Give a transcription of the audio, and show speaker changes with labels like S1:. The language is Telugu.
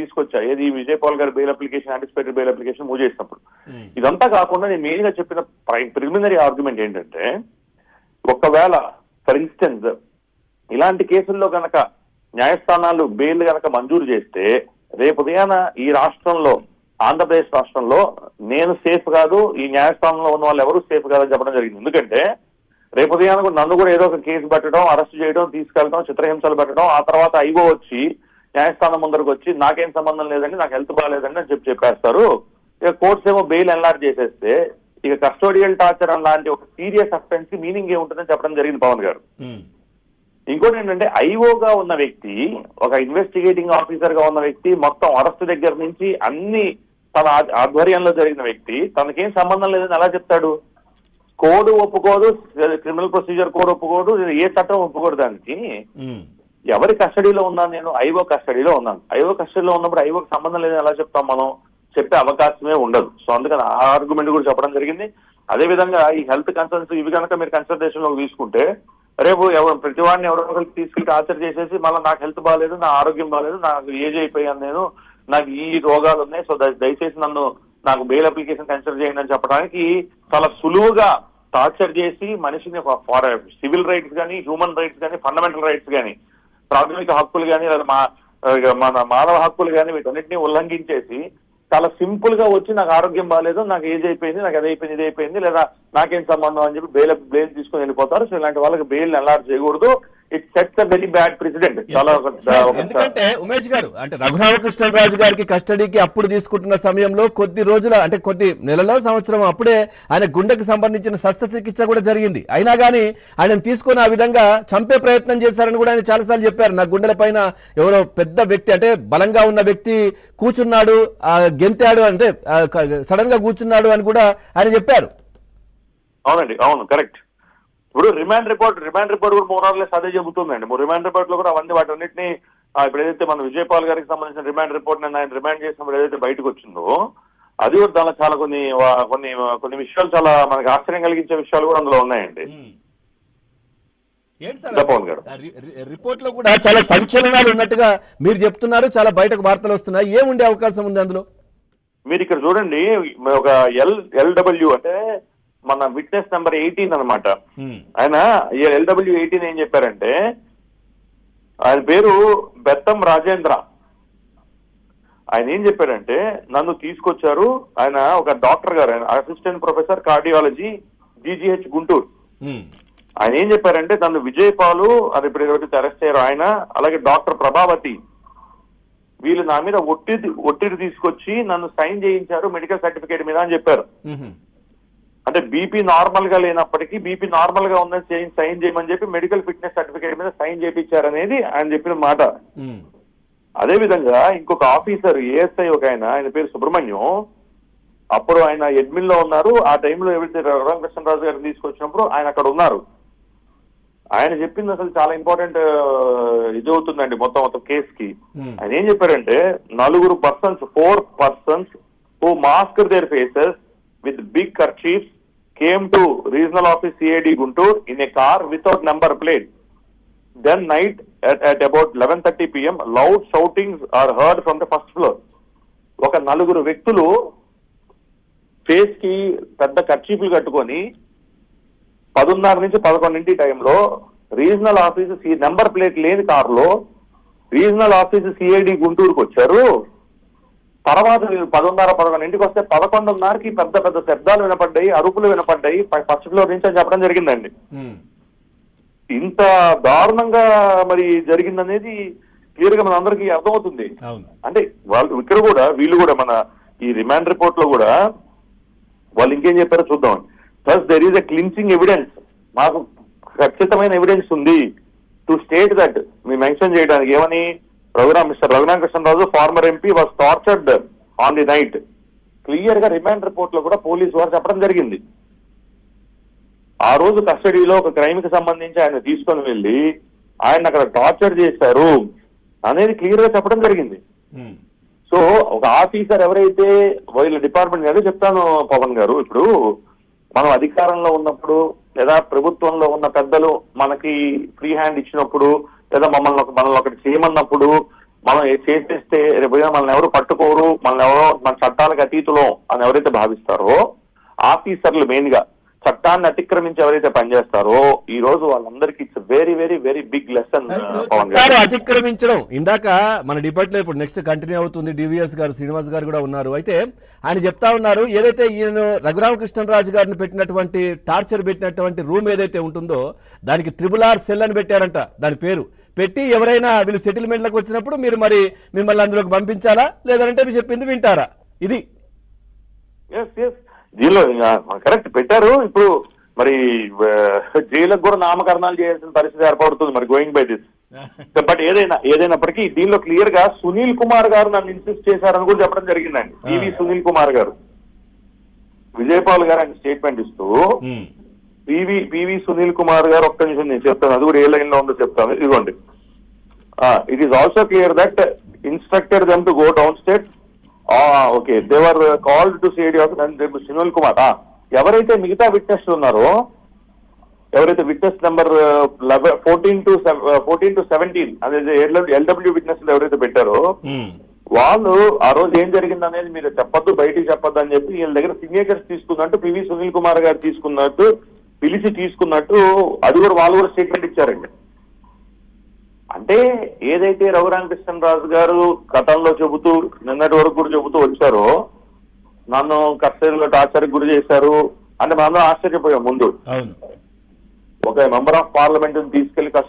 S1: తీసుకొచ్చా, ఏది విజయపాల్ గారి bail application, anticipated bail application move చేసినప్పుడు. ఇదంతా కాకుండా నేను మెయిన్ గా చెప్పిన ప్రిలిమినరీ ఆర్గ్యుమెంట్ ఏంటంటే, ఒకవేళ ఫర్ ఇన్స్టెన్స్ ఇలాంటి కేసుల్లో గనక న్యాయస్థానాలు బెయిల్ గనక మంజూరు చేస్తే రేపు ఉదయాన ఈ రాష్ట్రంలో, ఆంధ్రప్రదేశ్ రాష్ట్రంలో నేను సేఫ్ కాదు, ఈ న్యాయస్థానంలో ఉన్న వాళ్ళు ఎవరు సేఫ్ కాదని చెప్పడం జరిగింది. ఎందుకంటే రేపు ఉదయాన నన్ను కూడా ఏదో ఒక కేసు పెట్టడం, అరెస్ట్ చేయడం, తీసుకెళ్ళడం, చిత్రహింసలు పెట్టడం, ఆ తర్వాత ఐగో వచ్చి న్యాయస్థానం ముందరకు వచ్చి నాకేం సంబంధం లేదండి, నాకు హెల్త్ బాగాలేదండి అని చెప్పేస్తారు. ఇక కోర్ట్స్ ఏమో బెయిల్ ఎన్లార్జ్ చేసేస్తే ఇక కస్టోడియల్ టార్చర్ లాంటి ఒక సీరియస్ అఫెన్స్ కి మీనింగ్ ఏముంటుందని చెప్పడం జరిగింది పవన్ గారు. ఇంకోటి ఏంటంటే ఐఓగా ఉన్న వ్యక్తి, ఒక ఇన్వెస్టిగేటింగ్ ఆఫీసర్ గా ఉన్న వ్యక్తి, మొత్తం అరెస్ట్ దగ్గర నుంచి అన్ని తన ఆధ్వర్యంలో జరిగిన వ్యక్తి తనకేం సంబంధం లేదని ఎలా చెప్తాడు? కోడ్ ఒప్పుకోదు, క్రిమినల్ ప్రొసీజర్ కోడ్ ఒప్పుకోదు, ఏ చట్టం ఒప్పుకోదు. దానికి ఎవరి కస్టడీలో ఉన్నాను నేను? ఐఓ కస్టడీలో ఉన్నాను. ఐఓ కస్టడీలో ఉన్నప్పుడు ఐఓకి సంబంధం లేదని ఎలా చెప్తాం మనం? చెప్పే అవకాశమే ఉండదు. సో అందుకని ఆ ఆర్గ్యుమెంట్ కూడా చెప్పడం జరిగింది. అదేవిధంగా ఈ హెల్త్ కన్సర్న్స్ ఇవి కనుక మీరు కన్సల్టేషన్ లో తీసుకుంటే రేపు ప్రతి వాడిని ఎవరో ఒకరికి తీసుకెళ్లి టార్చర్ చేసేసి మళ్ళీ నాకు హెల్త్ బాగాలేదు, నా ఆరోగ్యం బాగాలేదు, నాకు ఏజ్ అయిపోయాను, నేను నాకు ఈ రోగాలు ఉన్నాయి, సో దయచేసి నాకు బెయిల్ అప్లికేషన్ కన్సిడర్ చేయండి అని చెప్పడానికి చాలా సులువుగా టార్చర్ చేసి మనిషిని ఫార్ సివిల్ రైట్స్ కానీ, హ్యూమన్ రైట్స్ కానీ, ఫండమెంటల్ రైట్స్ కానీ, ప్రాథమిక హక్కులు కానీ, లేదా మన మానవ హక్కులు కానీ వీటన్నిటిని ఉల్లంఘించేసి చాలా సింపుల్ గా వచ్చి నాకు ఆరోగ్యం బాగాలేదు, నాకు ఏజ్ అయిపోయింది, నాకు అది అయిపోయింది, ఇది అయిపోయింది, లేదా నాకేం సంబంధం అని చెప్పి బెయిల్ తీసుకొని వెళ్ళిపోతారు. సో ఇలాంటి వాళ్ళకి బెయిల్ ఎన్లార్జ్ చేయకూడదు. It sets a very bad president.
S2: ఎందుకంటే ఉమేష్ గారు, అంటే రఘురామకృష్ణరాజు గారికి కస్టడీకి అప్పుడు తీసుకుంటున్న సమయంలో కొద్ది రోజుల, అంటే కొద్ది నెలలో, సంవత్సరం అప్పుడే ఆయన గుండెకి సంబంధించిన శస్త్రచికిత్స కూడా జరిగింది. అయినా కానీ ఆయన తీసుకొని ఆ విధంగా చంపే ప్రయత్నం చేశారని కూడా ఆయన చాలాసార్లు చెప్పారు. నా గుండెల పైన ఎవరో పెద్ద వ్యక్తి, అంటే బలంగా ఉన్న వ్యక్తి కూర్చున్నాడు, గెంతాడు, అంటే సడన్ గా కూర్చున్నాడు అని కూడా ఆయన చెప్పారు.
S1: అవునండి, అవును, కరెక్ట్. ఇప్పుడు రిమాండ్ రిపోర్ట్ కూడా మోరార్లెస్ అదే చెబుతుందండి. రిమాండ్ రిపోర్ట్ లో కూడా వాటన్నిటిని ఇప్పుడు ఏదైతే మన విజయపాల్ గారికి సంబంధించిన రిమాండ్ రిపోర్ట్ ఆయన రిమాండ్ చేసినప్పుడు ఏదైతే బయటకు వచ్చిందో అది కూడా దానిలో చాలా కొన్ని విషయాలు, చాలా మనకి ఆశ్చర్యం కలిగించే విషయాలు కూడా అందులో ఉన్నాయండి.
S2: రిపోర్ట్ లో కూడా చాలా సంచలనాలు ఉన్నట్టుగా మీరు చెప్తున్నారు, చాలా బయటకు వార్తలు వస్తున్నాయి. ఏముండే అవకాశం ఉంది అందులో?
S1: మీరు ఇక్కడ చూడండి, ఒక ఎల్డబ్ల్యూ అంటే మన విట్నెస్ నెంబర్ 18 అనమాట. ఆయన LW 18 ఏం చెప్పారంటే, ఆయన పేరు బెత్తం రాజేంద్ర. ఆయన ఏం చెప్పారంటే, నన్ను తీసుకొచ్చారు, ఆయన ఒక డాక్టర్ గారు, ఆయన assistant professor cardiology GGH Guntur. ఆయన ఏం చెప్పారంటే, నన్ను విజయపాలు, అది ఇప్పుడు ఎవరైతే అరెస్ట్ అయ్యారో ఆయన, అలాగే డాక్టర్ ప్రభావతి, వీళ్ళు నా మీద ఒత్తిడి తీసుకొచ్చి నన్ను సైన్ చేయించారు మెడికల్ సర్టిఫికేట్ మీద అని చెప్పారు. అంటే బీపీ నార్మల్ గా లేనప్పటికీ బీపీ నార్మల్ గా ఉందని సైన్ చేయమని చెప్పి మెడికల్ ఫిట్నెస్ సర్టిఫికేట్ మీద సైన్ చేయించారనేది ఆయన చెప్పిన మాట. అదే విధంగా ఇంకొక ఆఫీసర్ ఏఎస్ఐ ఒక ఆయన పేరు సుబ్రహ్మణ్యం, అప్పుడు ఆయన అడ్మిన్ లో ఉన్నారు. ఆ టైంలో ఎవరైతే రఘురామకృష్ణరాజు గారిని తీసుకొచ్చినప్పుడు ఆయన అక్కడ ఉన్నారు. ఆయన చెప్పింది అసలు చాలా ఇంపార్టెంట్ ఇది అవుతుందండి మొత్తం కేసు కి. ఆయన ఏం చెప్పారంటే, 4 persons who masked their faces with big kerchiefs came to regional office CID Guntur in a car without number plate. Then night at about 11:30 PM, loud shoutings are heard from the first floor. ఒక 4 వ్యక్తులు ఫేస్ కి పెద్ద కర్చీఫ్లు కట్టుకొని 10:30 నుంచి 11 టైంలో రీజనల్ ఆఫీస్ నెంబర్ ప్లేట్ లేని కారులో రీజనల్ ఆఫీస్ CID గుంటూరుకు వచ్చారు. తర్వాత 10:30-11 వస్తే 11:30కి పెద్ద శబ్దాలు వినపడ్డాయి, అరుపులు వినపడ్డాయి ఫస్ట్ ఫ్లోర్ నుంచి అని చెప్పడం జరిగిందండి. ఇంత దారుణంగా మరి జరిగిందనేది క్లియర్ గా మన అందరికీ అర్థమవుతుంది. అంటే వీళ్ళు కూడా మన ఈ రిమాండ్ రిపోర్ట్ లో కూడా వాళ్ళు ఇంకేం చెప్పారో చూద్దాం. Plus there is a clinching evidence, మాకు ఖచ్చితమైన ఎవిడెన్స్ ఉంది టు స్టేట్ దట్, మేము మెన్షన్ చేయడానికి ఏమని, mister Raghu Rama Krishna Raju former MP was tortured on the night. Clear గా రిమాండ్ రిపోర్ట్ లో కూడా పోలీసు వారు చెప్పడం జరిగింది. ఆ రోజు కస్టడీలో ఒక క్రైమ్ కి సంబంధించి ఆయన తీసుకొని వెళ్ళి ఆయన అక్కడ టార్చర్ చేశారు అనేది క్లియర్ గా చెప్పడం జరిగింది. సో ఒక ఆఫీసర్ ఎవరైతే వీళ్ళ డిపార్ట్మెంట్ అదే చెప్తాను పవన్ గారు, ఇప్పుడు మనం అధికారంలో ఉన్నప్పుడు లేదా ప్రభుత్వంలో ఉన్న పెద్దలు మనకి ఫ్రీ హ్యాండ్ ఇచ్చినప్పుడు లేదా మనల్ని ఒకటి చేయమన్నప్పుడు మనం చేసేస్తే రేపు మనల్ని ఎవరు పట్టుకోరు, మన చట్టాలకు అతీతులం అని ఎవరైతే భావిస్తారో ఆఫీసర్లు మెయిన్ గా చట్టాన్ని అతిక్రమించి ఎవరైతే పనిచేస్తారో ఈ రోజు వాళ్ళందరికీ it's very very very big lesson. Pavan గారు
S2: అతిక్రమించడం ఇందాక మన డిబేట్ లో ఇప్పుడు నెక్స్ట్ కంటిన్యూ అవుతుంది. డివిఎస్ గారు, శ్రీనివాస్ గారు కూడా ఉన్నారు. అయితే ఆయన చెప్తా ఉన్నారు, ఏదైతే ఈయన రఘురామకృష్ణరాజు గారిని పెట్టినటువంటి టార్చర్ పెట్టినటువంటి రూమ్ ఏదైతే ఉంటుందో దానికి RRR సెల్ అని పెట్టారంట. దాని పేరు పెట్టి ఎవరైనా వీళ్ళు సెటిల్మెంట్లకు వచ్చినప్పుడు మీరు మరి మిమ్మల్ని అందులోకి పంపించాలా లేదంటే మీరు చెప్పింది వింటారా? ఇది
S1: దీనిలో కరెక్ట్ పెట్టారు. ఇప్పుడు మరి జైలుకు కూడా నామకరణాలు చేయాల్సిన పరిస్థితి ఏర్పడుతుంది మరి గోయింగ్ బై దిస్. బట్ ఏదైనప్పటికీ దీనిలో క్లియర్ గా సునీల్ కుమార్ గారు నన్ను ఇన్సిస్ట్ చేశారని కూడా చెప్పడం జరిగిందండి. పివి సునీల్ కుమార్ గారు విజయపాల్ గారు ఆయన స్టేట్మెంట్ ఇస్తూ పివి సునీల్ కుమార్ గారు ఒక్క నిమిషం నేను చెప్తాను, అది కూడా ఏ లైన్ లో ఉందో చెప్తాను. ఇదిగోండి, it is also clear that instructed them to go down state. Okay, they were called to CID office. Sunil Kumar ఎవరైతే మిగతా విట్నెస్ ఉన్నారో, ఎవరైతే విట్నెస్ నెంబర్ 14 to 17 అదే LW విట్నెస్ ఎవరైతే పెట్టారో వాళ్ళు ఆ రోజు ఏం జరిగింది అనేది మీరు చెప్పొద్దు, బయటికి చెప్పొద్దు అని చెప్పి వీళ్ళ దగ్గర సిగ్నేచర్స్ తీసుకున్నట్టు పివి సునీల్ కుమార్ గారు తీసుకున్నట్టు పిలిచి తీసుకున్నట్టు అది కూడా వాళ్ళు కూడా స్టేట్మెంట్ ఇచ్చారండి. అంటే ఏదైతే రఘురామకృష్ణరాజు గారు గతంలో చెబుతూ నిన్నటి వరకు కూడా చెబుతూ వచ్చారో నన్ను కస్టడీలో టార్చర్కి గురి చేశారు అంటే మనం ఆశ్చర్యపోయాం. ముందు ఒక మెంబర్ ఆఫ్ పార్లమెంట్ తీసుకెళ్లి కస్టడీ